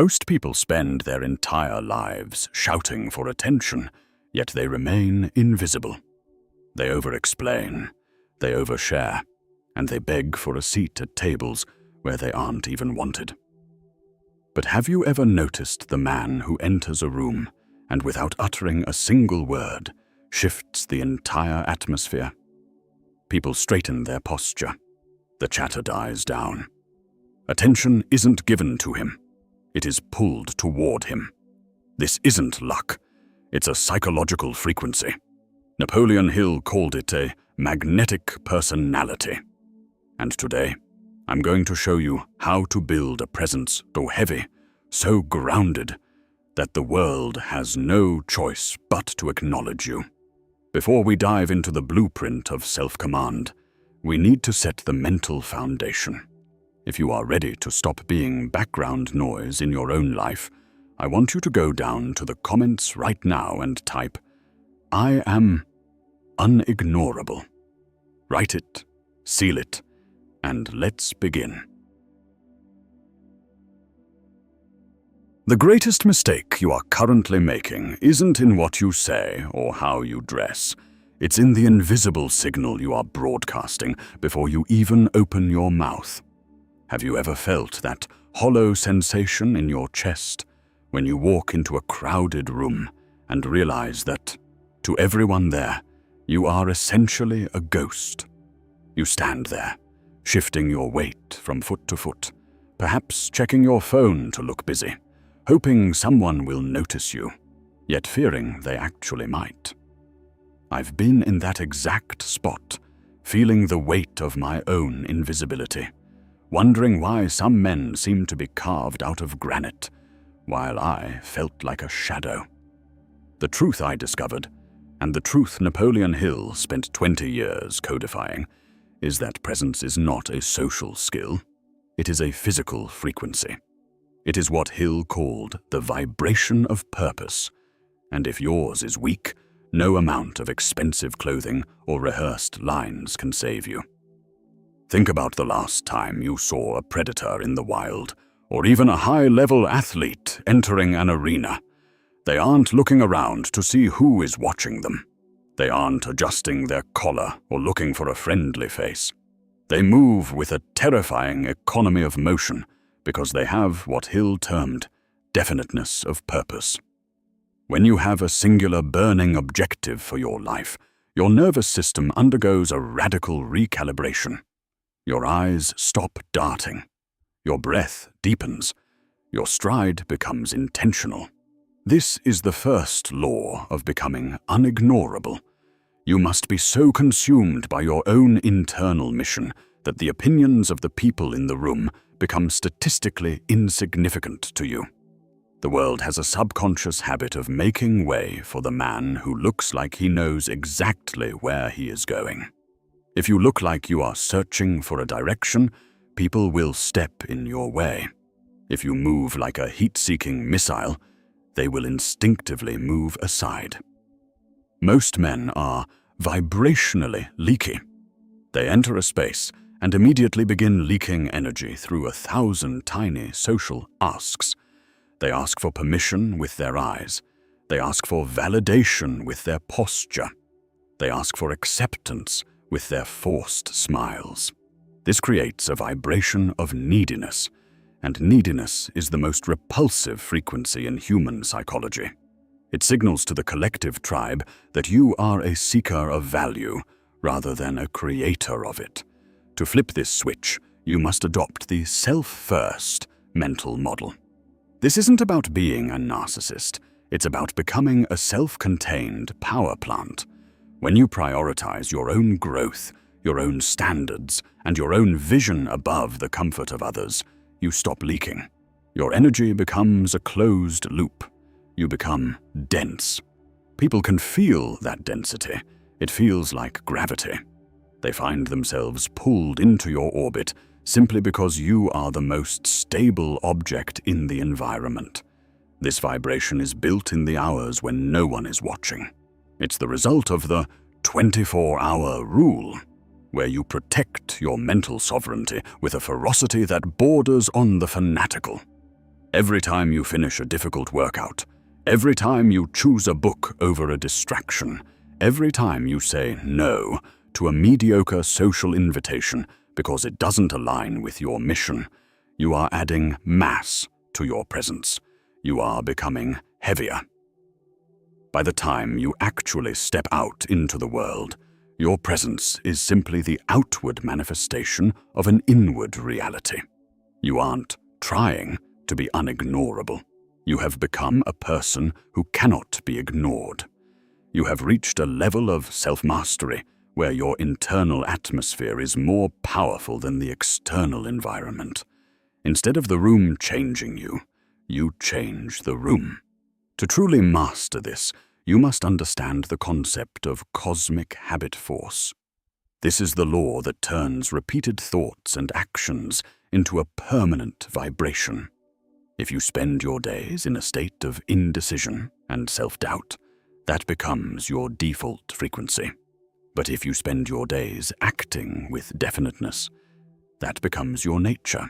Most people spend their entire lives shouting for attention, yet they remain invisible. They over-explain, they overshare, and they beg for a seat at tables where they aren't even wanted. But have you ever noticed the man who enters a room and without uttering a single word shifts the entire atmosphere? People straighten their posture. The chatter dies down. Attention isn't given to him. It is pulled toward him. This isn't luck. It's a psychological frequency. Napoleon Hill called it a magnetic personality. And today, I'm going to show you how to build a presence so heavy, so grounded, that the world has no choice but to acknowledge you. Before we dive into the blueprint of self-command, we need to set the mental foundation. If you are ready to stop being background noise in your own life, I want you to go down to the comments right now and type, "I am unignorable." Write it, seal it, and let's begin. The greatest mistake you are currently making isn't in what you say or how you dress. It's in the invisible signal you are broadcasting before you even open your mouth. Have you ever felt that hollow sensation in your chest when you walk into a crowded room and realize that, to everyone there, you are essentially a ghost? You stand there, shifting your weight from foot to foot, perhaps checking your phone to look busy, hoping someone will notice you, yet fearing they actually might. I've been in that exact spot, feeling the weight of my own invisibility, wondering why some men seem to be carved out of granite, while I felt like a shadow. The truth I discovered, and the truth Napoleon Hill spent 20 years codifying, is that presence is not a social skill. It is a physical frequency. It is what Hill called the vibration of purpose, and if yours is weak, no amount of expensive clothing or rehearsed lines can save you. Think about the last time you saw a predator in the wild, or even a high-level athlete entering an arena. They aren't looking around to see who is watching them. They aren't adjusting their collar or looking for a friendly face. They move with a terrifying economy of motion because they have what Hill termed definiteness of purpose. When you have a singular burning objective for your life, your nervous system undergoes a radical recalibration. Your eyes stop darting. Your breath deepens. Your stride becomes intentional. This is the first law of becoming unignorable. You must be so consumed by your own internal mission that the opinions of the people in the room become statistically insignificant to you. The world has a subconscious habit of making way for the man who looks like he knows exactly where he is going. If you look like you are searching for a direction, people will step in your way. If you move like a heat-seeking missile, they will instinctively move aside. Most men are vibrationally leaky. They enter a space and immediately begin leaking energy through 1,000 tiny social asks. They ask for permission with their eyes. They ask for validation with their posture. They ask for acceptance with their forced smiles. This creates a vibration of neediness, and neediness is the most repulsive frequency in human psychology. It signals to the collective tribe that you are a seeker of value rather than a creator of it. To flip this switch, you must adopt the self-first mental model. This isn't about being a narcissist. It's about becoming a self-contained power plant. When you prioritize your own growth, your own standards, and your own vision above the comfort of others, you stop leaking. Your energy becomes a closed loop. You become dense. People can feel that density. It feels like gravity. They find themselves pulled into your orbit simply because you are the most stable object in the environment. This vibration is built in the hours when no one is watching. It's the result of the 24-hour rule, where you protect your mental sovereignty with a ferocity that borders on the fanatical. Every time you finish a difficult workout, every time you choose a book over a distraction, every time you say no to a mediocre social invitation because it doesn't align with your mission, you are adding mass to your presence. You are becoming heavier. By the time you actually step out into the world, your presence is simply the outward manifestation of an inward reality. You aren't trying to be unignorable. You have become a person who cannot be ignored. You have reached a level of self-mastery where your internal atmosphere is more powerful than the external environment. Instead of the room changing you, you change the room. To truly master this, you must understand the concept of cosmic habit force. This is the law that turns repeated thoughts and actions into a permanent vibration. If you spend your days in a state of indecision and self-doubt, that becomes your default frequency. But if you spend your days acting with definiteness, that becomes your nature.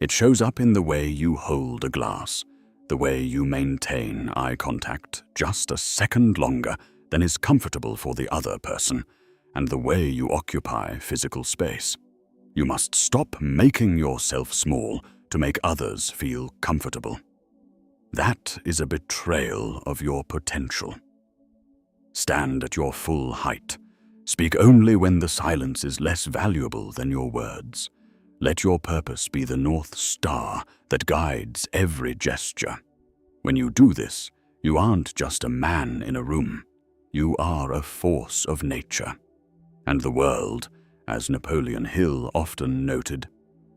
It shows up in the way you hold a glass, the way you maintain eye contact just a second longer than is comfortable for the other person, and the way you occupy physical space. You must stop making yourself small to make others feel comfortable. That is a betrayal of your potential. Stand at your full height. Speak only when the silence is less valuable than your words. Let your purpose be the North Star that guides every gesture. When you do this, you aren't just a man in a room. You are a force of nature. And the world, as Napoleon Hill often noted,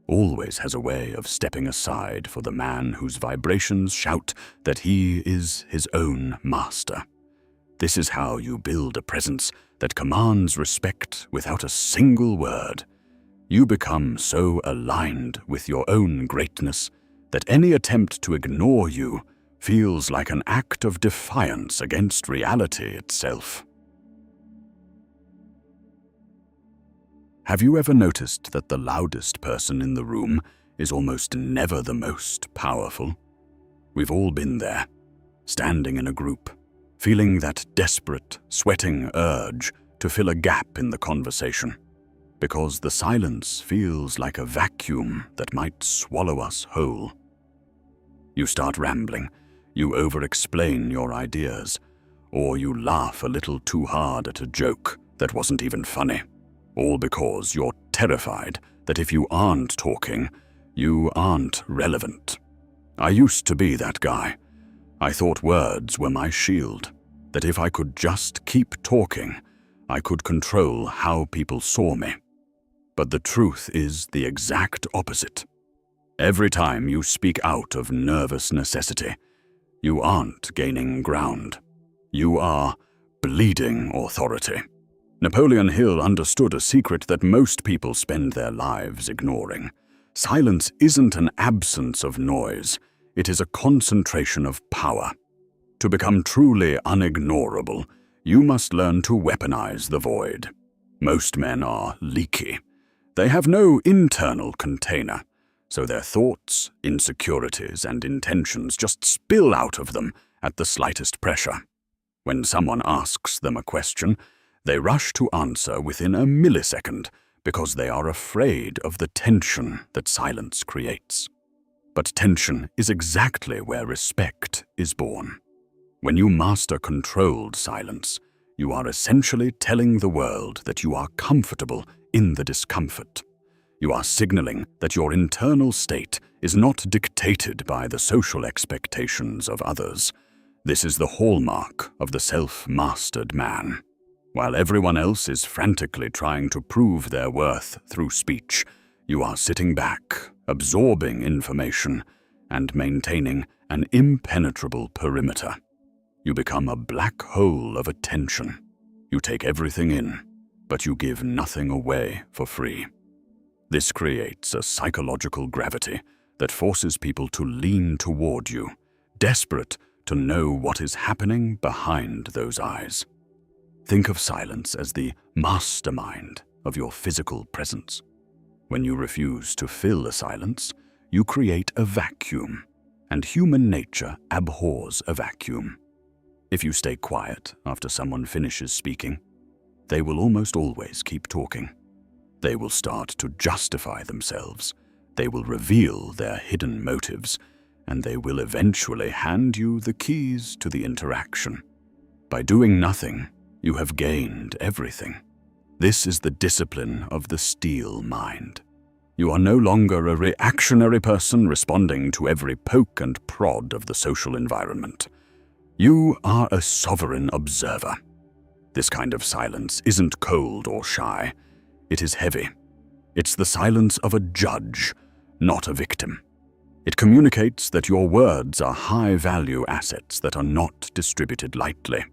always has a way of stepping aside for the man whose vibrations shout that he is his own master. This is how you build a presence that commands respect without a single word. You become so aligned with your own greatness that any attempt to ignore you feels like an act of defiance against reality itself. Have you ever noticed that the loudest person in the room is almost never the most powerful? We've all been there, standing in a group, feeling that desperate, sweating urge to fill a gap in the conversation, because the silence feels like a vacuum that might swallow us whole. You start rambling, you over-explain your ideas, or you laugh a little too hard at a joke that wasn't even funny, all because you're terrified that if you aren't talking, you aren't relevant. I used to be that guy. I thought words were my shield, that if I could just keep talking, I could control how people saw me. But the truth is the exact opposite. Every time you speak out of nervous necessity, you aren't gaining ground. You are bleeding authority. Napoleon Hill understood a secret that most people spend their lives ignoring. Silence isn't an absence of noise. It is a concentration of power. To become truly unignorable, you must learn to weaponize the void. Most men are leaky. They have no internal container, so their thoughts, insecurities, and intentions just spill out of them at the slightest pressure. When someone asks them a question, they rush to answer within a millisecond because they are afraid of the tension that silence creates. But tension is exactly where respect is born. When you master controlled silence, you are essentially telling the world that you are comfortable in the discomfort. You are signaling that your internal state is not dictated by the social expectations of others. This is the hallmark of the self-mastered man. While everyone else is frantically trying to prove their worth through speech, you are sitting back, absorbing information, and maintaining an impenetrable perimeter. You become a black hole of attention. You take everything in, but you give nothing away for free. This creates a psychological gravity that forces people to lean toward you, desperate to know what is happening behind those eyes. Think of silence as the mastermind of your physical presence. When you refuse to fill a silence, you create a vacuum. and human nature abhors a vacuum. If you stay quiet after someone finishes speaking, they will almost always keep talking. They will start to justify themselves, they will reveal their hidden motives, and they will eventually hand you the keys to the interaction. By doing nothing, you have gained everything. This is the discipline of the steel mind. You are no longer a reactionary person responding to every poke and prod of the social environment. You are a sovereign observer. This kind of silence isn't cold or shy. It is heavy. It's the silence of a judge, not a victim. It communicates that your words are high-value assets that are not distributed lightly.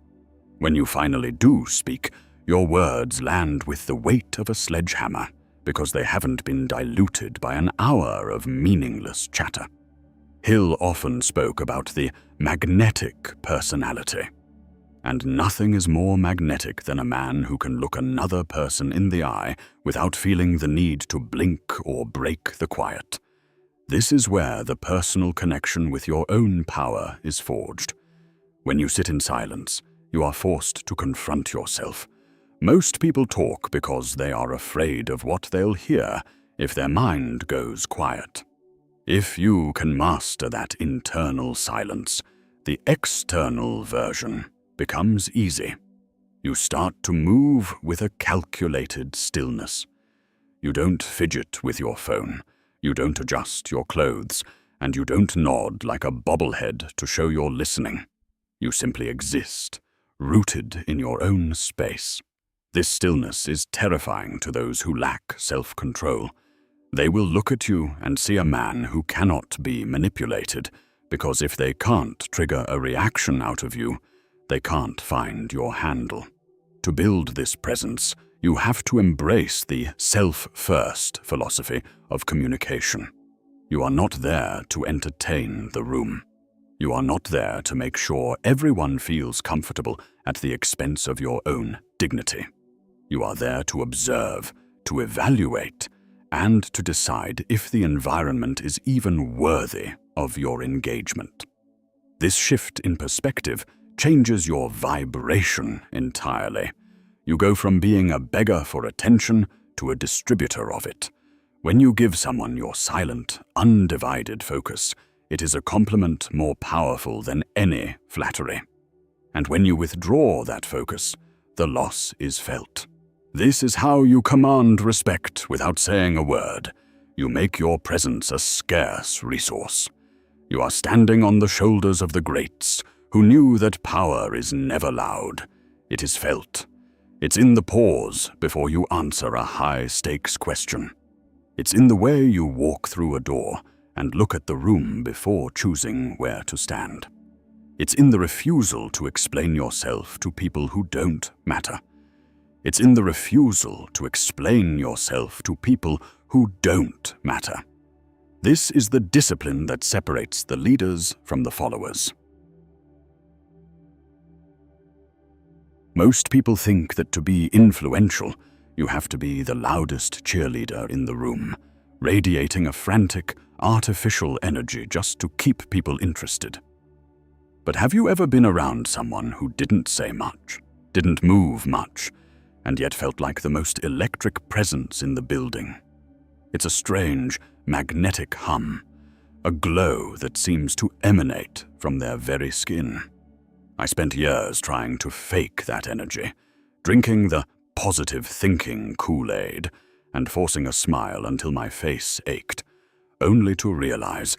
When you finally do speak, your words land with the weight of a sledgehammer because they haven't been diluted by an hour of meaningless chatter. Hill often spoke about the magnetic personality. And nothing is more magnetic than a man who can look another person in the eye without feeling the need to blink or break the quiet. This is where the personal connection with your own power is forged. When you sit in silence, you are forced to confront yourself. Most people talk because they are afraid of what they'll hear if their mind goes quiet. If you can master that internal silence, the external version becomes easy. You start to move with a calculated stillness. You don't fidget with your phone, you don't adjust your clothes, and you don't nod like a bobblehead to show you're listening. You simply exist, rooted in your own space. This stillness is terrifying to those who lack self-control. They will look at you and see a man who cannot be manipulated, because if they can't trigger a reaction out of you, they can't find your handle. To build this presence, you have to embrace the self-first philosophy of communication. You are not there to entertain the room. You are not there to make sure everyone feels comfortable at the expense of your own dignity. You are there to observe, to evaluate, and to decide if the environment is even worthy of your engagement. This shift in perspective changes your vibration entirely. You go from being a beggar for attention to a distributor of it. When you give someone your silent, undivided focus, it is a compliment more powerful than any flattery. And when you withdraw that focus, the loss is felt. This is how you command respect without saying a word. You make your presence a scarce resource. You are standing on the shoulders of the greats, who knew that power is never loud. It is felt. It's in the pause before you answer a high-stakes question. It's in the way you walk through a door and look at the room before choosing where to stand. It's in the refusal to explain yourself to people who don't matter. It's in the refusal to explain yourself to people who don't matter. This is the discipline that separates the leaders from the followers. Most people think that to be influential, you have to be the loudest cheerleader in the room, radiating a frantic, artificial energy just to keep people interested. But have you ever been around someone who didn't say much, didn't move much, and yet felt like the most electric presence in the building? It's a strange, magnetic hum, a glow that seems to emanate from their very skin. I spent years trying to fake that energy, drinking the positive thinking Kool-Aid and forcing a smile until my face ached, only to realize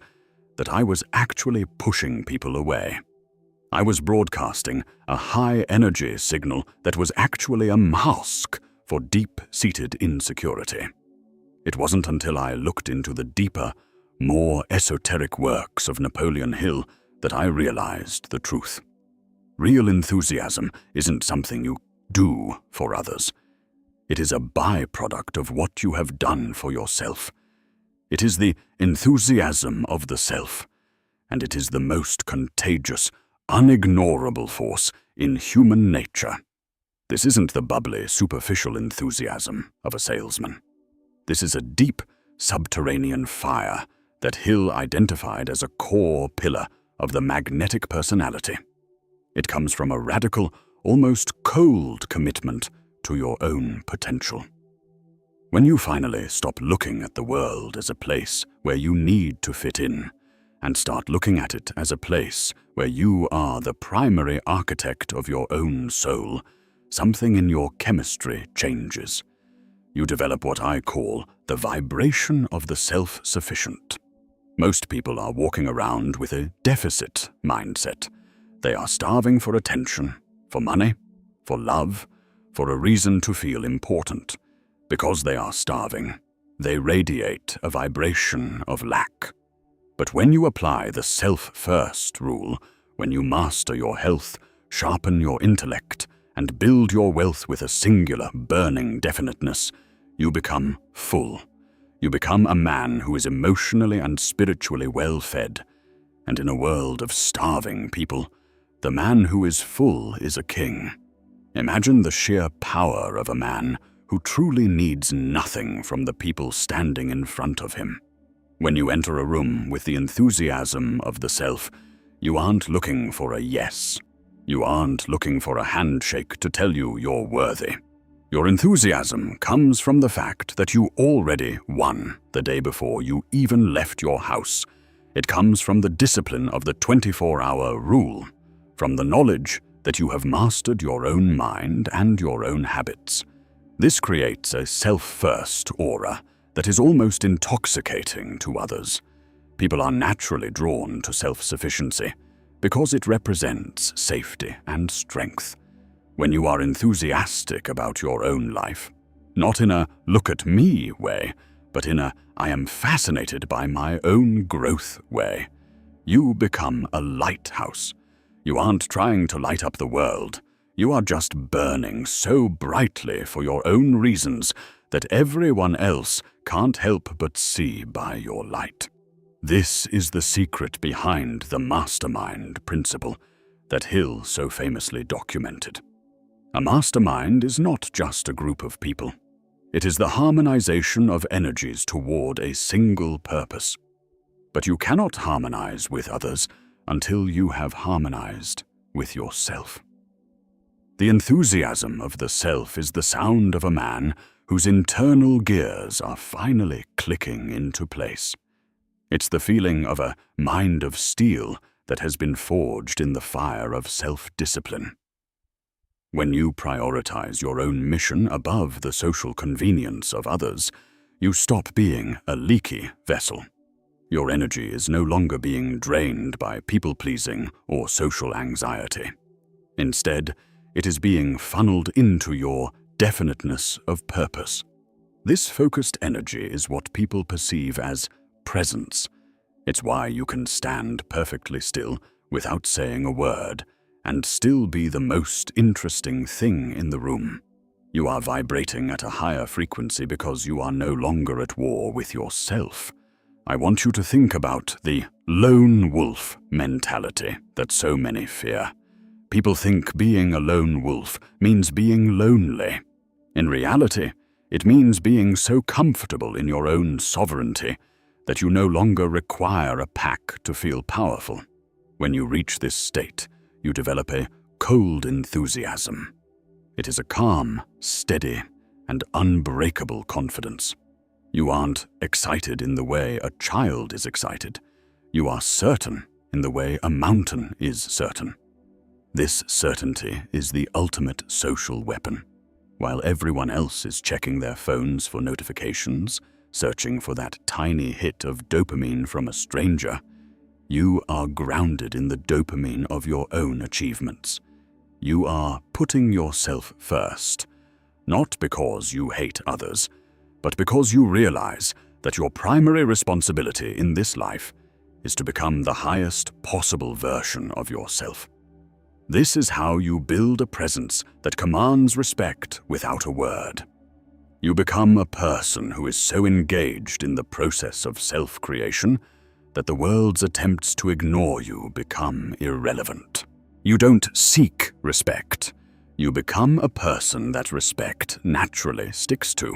that I was actually pushing people away. I was broadcasting a high-energy signal that was actually a mask for deep-seated insecurity. It wasn't until I looked into the deeper, more esoteric works of Napoleon Hill that I realized the truth. Real enthusiasm isn't something you do for others. It is a byproduct of what you have done for yourself. It is the enthusiasm of the self, and it is the most contagious, unignorable force in human nature. This isn't the bubbly, superficial enthusiasm of a salesman. This is a deep, subterranean fire that Hill identified as a core pillar of the magnetic personality. It comes from a radical, almost cold commitment to your own potential. When you finally stop looking at the world as a place where you need to fit in, and start looking at it as a place where you are the primary architect of your own soul, something in your chemistry changes. You develop what I call the vibration of the self-sufficient. Most people are walking around with a deficit mindset. They are starving for attention, for money, for love, for a reason to feel important. Because they are starving, they radiate a vibration of lack. But when you apply the self-first rule, when you master your health, sharpen your intellect, and build your wealth with a singular, burning definiteness, you become full. You become a man who is emotionally and spiritually well-fed. And in a world of starving people, the man who is full is a king. Imagine the sheer power of a man who truly needs nothing from the people standing in front of him. When you enter a room with the enthusiasm of the self, you aren't looking for a yes. You aren't looking for a handshake to tell you you're worthy. Your enthusiasm comes from the fact that you already won the day before you even left your house. It comes from the discipline of the 24-hour rule, from the knowledge that you have mastered your own mind and your own habits. This creates a self-first aura that is almost intoxicating to others. People are naturally drawn to self-sufficiency because it represents safety and strength. When you are enthusiastic about your own life, not in a look-at-me way, but in a I am fascinated by my own growth way, you become a lighthouse. You aren't trying to light up the world. You are just burning so brightly for your own reasons that everyone else can't help but see by your light. This is the secret behind the mastermind principle that Hill so famously documented. A mastermind is not just a group of people. It is the harmonization of energies toward a single purpose. But you cannot harmonize with others until you have harmonized with yourself. The enthusiasm of the self is the sound of a man whose internal gears are finally clicking into place. It's the feeling of a mind of steel that has been forged in the fire of self-discipline. When you prioritize your own mission above the social convenience of others, you stop being a leaky vessel. Your energy is no longer being drained by people-pleasing or social anxiety. Instead, it is being funneled into your definiteness of purpose. This focused energy is what people perceive as presence. It's why you can stand perfectly still without saying a word and still be the most interesting thing in the room. You are vibrating at a higher frequency because you are no longer at war with yourself. I want you to think about the lone wolf mentality that so many fear. People think being a lone wolf means being lonely. In reality, it means being so comfortable in your own sovereignty that you no longer require a pack to feel powerful. When you reach this state, you develop a cold enthusiasm. It is a calm, steady, and unbreakable confidence. You aren't excited in the way a child is excited. You are certain in the way a mountain is certain. This certainty is the ultimate social weapon. While everyone else is checking their phones for notifications, searching for that tiny hit of dopamine from a stranger, you are grounded in the dopamine of your own achievements. You are putting yourself first, not because you hate others, but because you realize that your primary responsibility in this life is to become the highest possible version of yourself. This is how you build a presence that commands respect without a word. You become a person who is so engaged in the process of self-creation that the world's attempts to ignore you become irrelevant. You don't seek respect. You become a person that respect naturally sticks to.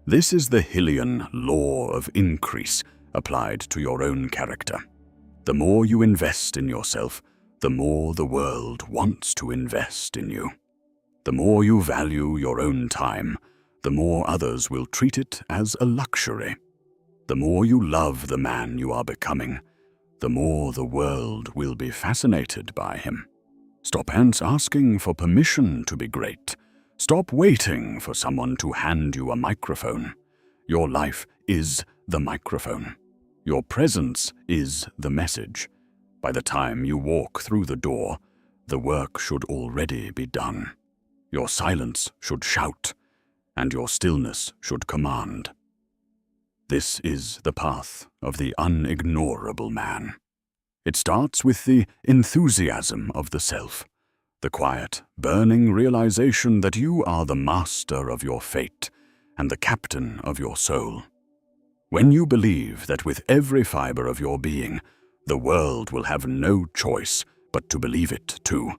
This is the Hillian law of increase, applied to your own character. The more you invest in yourself, the more the world wants to invest in you. The more you value your own time, the more others will treat it as a luxury. The more you love the man you are becoming, the more the world will be fascinated by him. Stop asking for permission to be great. Stop waiting for someone to hand you a microphone. Your life is the microphone. Your presence is the message. By the time you walk through the door, the work should already be done. Your silence should shout, and your stillness should command. This is the path of the unignorable man. It starts with the enthusiasm of the self, the quiet, burning realization that you are the master of your fate and the captain of your soul. When you believe that with every fiber of your being, the world will have no choice but to believe it too,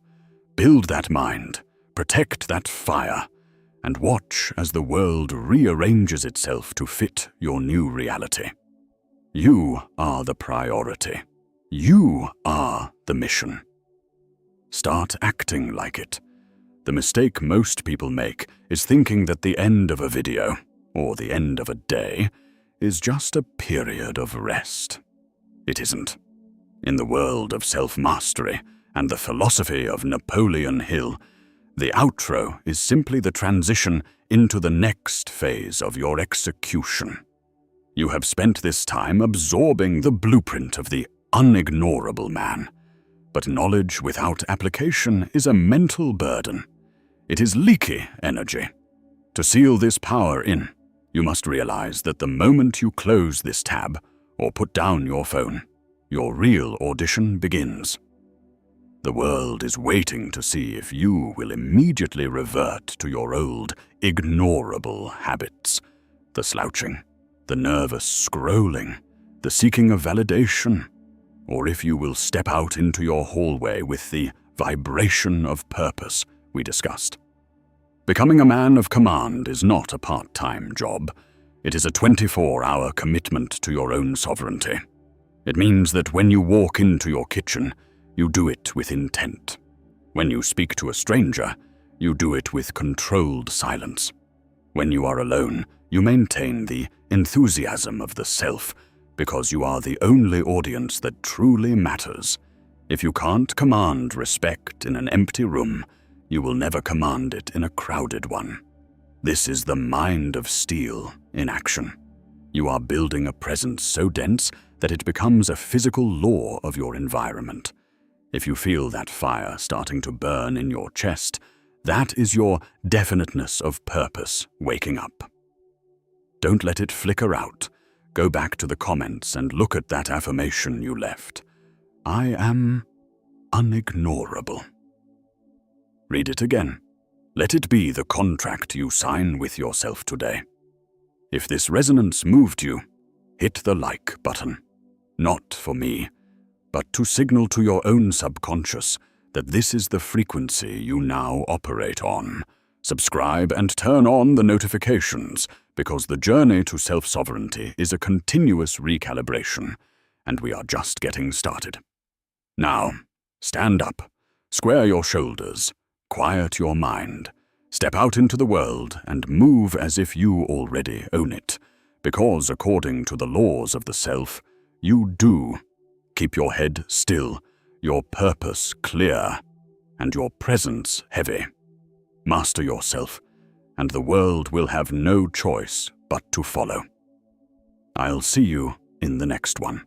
build that mind, protect that fire, and watch as the world rearranges itself to fit your new reality. You are the priority. You are the mission. Start acting like it. The mistake most people make is thinking that the end of a video, or the end of a day, is just a period of rest. It isn't. In the world of self-mastery and the philosophy of Napoleon Hill, the outro is simply the transition into the next phase of your execution. You have spent this time absorbing the blueprint of the unignorable man, but knowledge without application is a mental burden. It is leaky energy. To seal this power in, you must realize that the moment you close this tab or put down your phone, your real audition begins. The world is waiting to see if you will immediately revert to your old, ignorable habits. The slouching, the nervous scrolling, the seeking of validation, or if you will step out into your hallway with the vibration of purpose we discussed. Becoming a man of command is not a part-time job. It is a 24-hour commitment to your own sovereignty. It means that when you walk into your kitchen, you do it with intent. When you speak to a stranger, you do it with controlled silence. When you are alone, you maintain the enthusiasm of the self, because you are the only audience that truly matters. If you can't command respect in an empty room, you will never command it in a crowded one. This is the mind of steel in action. You are building a presence so dense that it becomes a physical law of your environment. If you feel that fire starting to burn in your chest, that is your definiteness of purpose waking up. Don't let it flicker out. Go back to the comments and look at that affirmation you left. I am unignorable. Read it again. Let it be the contract you sign with yourself today. If this resonance moved you, hit the like button. Not for me, but to signal to your own subconscious that this is the frequency you now operate on. Subscribe and turn on the notifications, because the journey to self-sovereignty is a continuous recalibration, and we are just getting started. Now, stand up, square your shoulders, quiet your mind, step out into the world and move as if you already own it, because according to the laws of the self, you do. Keep your head still, your purpose clear, and your presence heavy. Master yourself, and the world will have no choice but to follow. I'll see you in the next one.